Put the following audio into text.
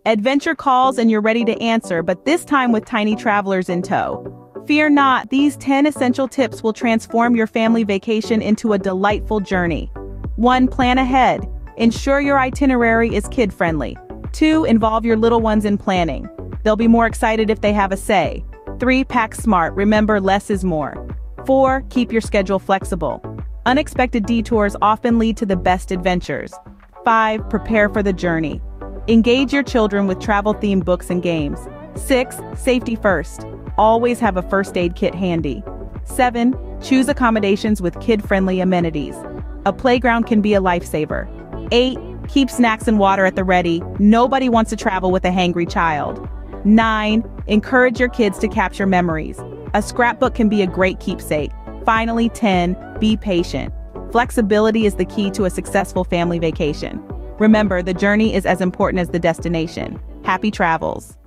Adventure calls and you're ready to answer, but this time with tiny travelers in tow. Fear not, these 10 essential tips will transform your family vacation into a delightful journey. 1. Plan ahead. Ensure your itinerary is kid-friendly. 2. Involve your little ones in planning. They'll be more excited if they have a say. 3. Pack smart. Remember, less is more. 4. Keep your schedule flexible. Unexpected detours often lead to the best adventures. 5. Prepare for the journey. Engage your children with travel-themed books and games. 6. Safety first. Always have a first aid kit handy. 7. Choose accommodations with kid-friendly amenities. A playground can be a lifesaver. 8. Keep snacks and water at the ready. Nobody wants to travel with a hangry child. 9. Encourage your kids to capture memories. A scrapbook can be a great keepsake. Finally, 10. Be patient. Flexibility is the key to a successful family vacation. Remember, the journey is as important as the destination. Happy travels.